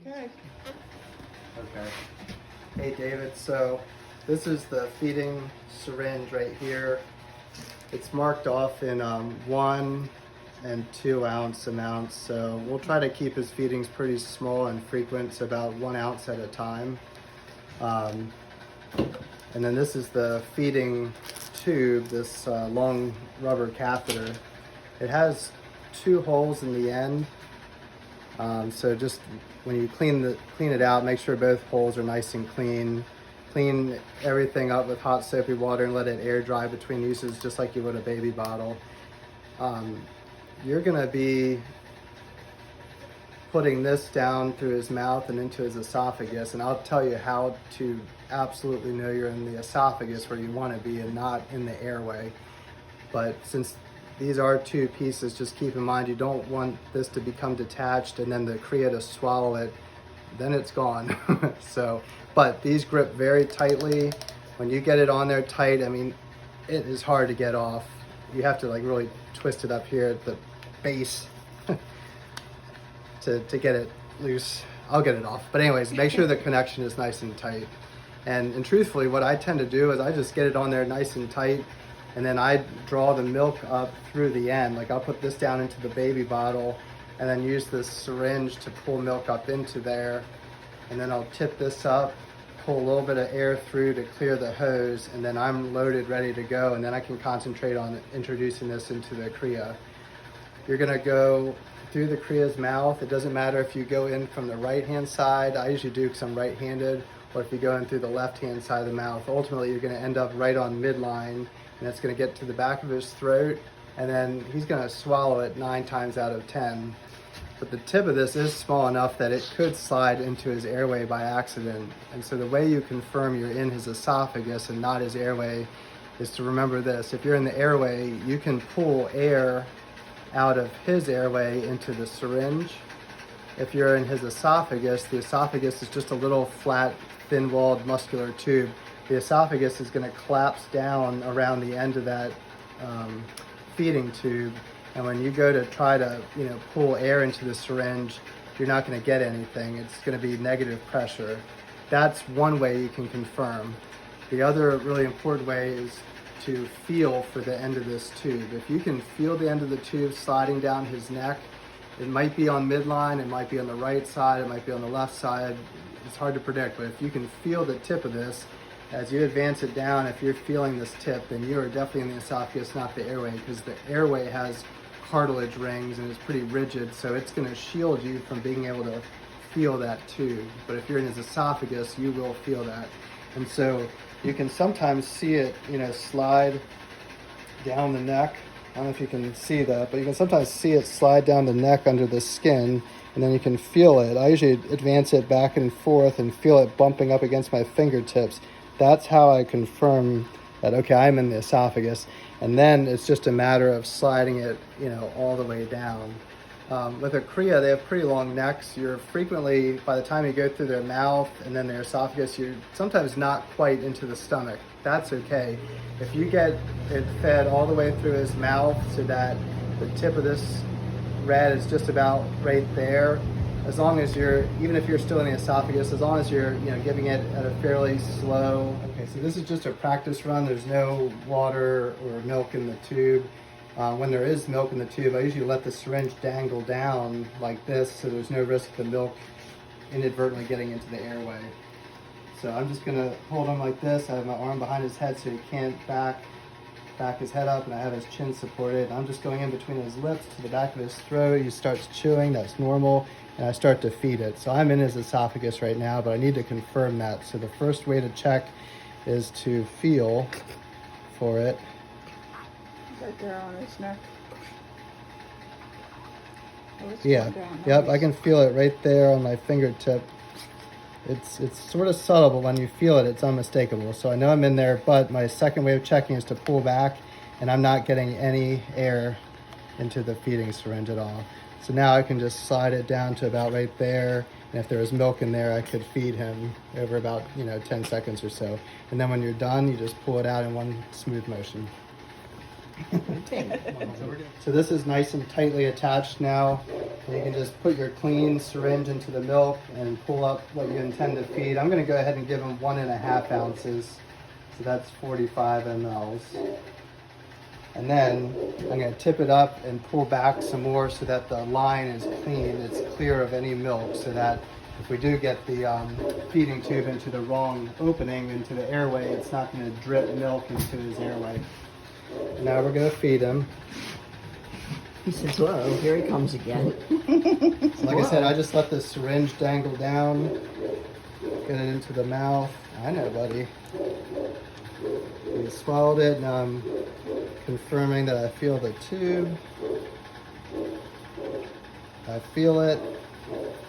Okay. Okay. Hey David, so this is the feeding syringe right here. It's marked off in 1 and 2 ounce amounts, so we'll try to keep his feedings pretty small and frequent, so about 1 ounce at a time. And then this is the feeding tube, this long rubber catheter. It has 2 holes in the end. So just when you clean it out, make sure both holes are nice and clean. Clean everything up with hot soapy water and let it air dry between uses, just like you would a baby bottle. You're gonna be putting this down through his mouth and into his esophagus, and I'll tell you how to absolutely know you're in the esophagus where you want to be and not in the airway. But since these are 2 pieces, just keep in mind you don't want this to become detached and then the Crea to swallow it, then it's gone. So, but these grip very tightly. When you get it on there tight, I mean, it is hard to get off. You have to like really twist it up here at the base to get it loose. I'll get it off. But anyways, make sure the connection is nice and tight. And truthfully, what I tend to do is I just get it on there nice and tight, and then I draw the milk up through the end. Like I'll put this down into the baby bottle and then use this syringe to pull milk up into there. And then I'll tip this up, pull a little bit of air through to clear the hose, and then I'm loaded, ready to go. And then I can concentrate on introducing this into the Crea. You're gonna go through the Crea's mouth. It doesn't matter if you go in from the right-hand side. I usually do because I'm right-handed, or if you go in through the left-hand side of the mouth. Ultimately, you're gonna end up right on midline, and it's gonna get to the back of his throat, and then he's gonna swallow it 9 times out of 10. But the tip of this is small enough that it could slide into his airway by accident. And so the way you confirm you're in his esophagus and not his airway is to remember this. If you're in the airway, you can pull air out of his airway into the syringe. If you're in his esophagus, the esophagus is just a little flat, thin-walled muscular tube. The esophagus is going to collapse down around the end of that feeding tube, and when you go to try to pull air into the syringe, you're not going to get anything. It's going to be negative pressure. That's one way you can confirm. The other really important way is to feel for the end of this tube. If you can feel the end of the tube sliding down his neck, it might be on midline, it might be on the right side, it might be on the left side. It's hard to predict, but if you can feel the tip of this, as you advance it down, if you're feeling this tip, then you are definitely in the esophagus, not the airway, because the airway has cartilage rings and is pretty rigid, so it's going to shield you from being able to feel that tube. But if you're in his esophagus, you will feel that. And so you can sometimes see it, slide down the neck. I don't know if you can see that, but you can sometimes see it slide down the neck under the skin, and then you can feel it. I usually advance it back and forth and feel it bumping up against my fingertips. That's how I confirm that, okay, I'm in the esophagus. And then it's just a matter of sliding it, all the way down. With a Crea, they have pretty long necks. You're frequently, by the time you go through their mouth and then their esophagus, you're sometimes not quite into the stomach. That's okay. If you get it fed all the way through his mouth so that the tip of this red is just about right there, as long as even if you're still in the esophagus, as long as you're giving it at a fairly slow. Okay, so this is just a practice run. There's no water or milk in the tube. When there is milk in the tube, I usually let the syringe dangle down like this, so there's no risk of the milk inadvertently getting into the airway. So I'm just gonna hold him like this. I have my arm behind his head so he can't back his head up, and I have his chin supported. I'm just going in between his lips to the back of his throat. He starts chewing, that's normal, and I start to feed it. So I'm in his esophagus right now, but I need to confirm that. So the first way to check is to feel for it. Right there on his neck. Oh, Yeah, yep, I can feel it right there on my fingertip. It's sort of subtle, but when you feel it, it's unmistakable. So I know I'm in there, but my second way of checking is to pull back, and I'm not getting any air into the feeding syringe at all. So now I can just slide it down to about right there, and if there was milk in there, I could feed him over about 10 seconds or so. And then when you're done, you just pull it out in one smooth motion. So this is nice and tightly attached now. And you can just put your clean syringe into the milk and pull up what you intend to feed. I'm going to go ahead and give him 1.5 ounces. So that's 45 mLs. And then I'm going to tip it up and pull back some more so that the line is clean, it's clear of any milk, so that if we do get the feeding tube into the wrong opening, into the airway, it's not going to drip milk into his airway. And now we're going to feed him. He says, whoa, here he comes again. So like I said, I just let the syringe dangle down, get it into the mouth. I know, buddy. He swallowed it, and I'm confirming that I feel the tube. I feel it.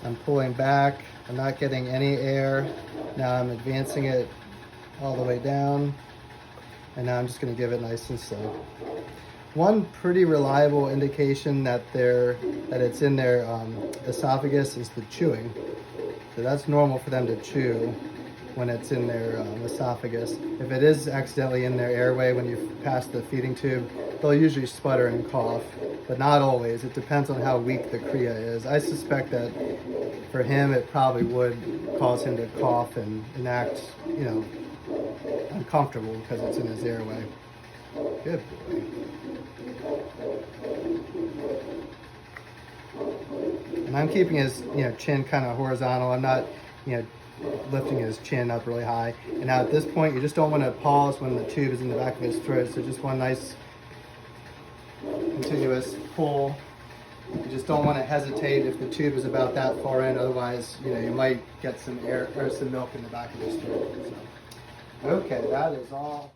I'm pulling back. I'm not getting any air. Now I'm advancing it all the way down. And now I'm just going to give it nice and slow. One pretty reliable indication that it's in their esophagus is the chewing. So that's normal for them to chew when it's in their esophagus. If it is accidentally in their airway when you pass the feeding tube, they'll usually sputter and cough, but not always. It depends on how weak the cria is. I suspect that for him, it probably would cause him to cough and act, uncomfortable because it's in his airway. Good boy. And I'm keeping his, chin kind of horizontal. I'm not, lifting his chin up really high. And now at this point, you just don't want to pause when the tube is in the back of his throat. So just one nice continuous pull. You just don't want to hesitate if the tube is about that far in. Otherwise, you might get some air or some milk in the back of his throat. So, okay, that is all.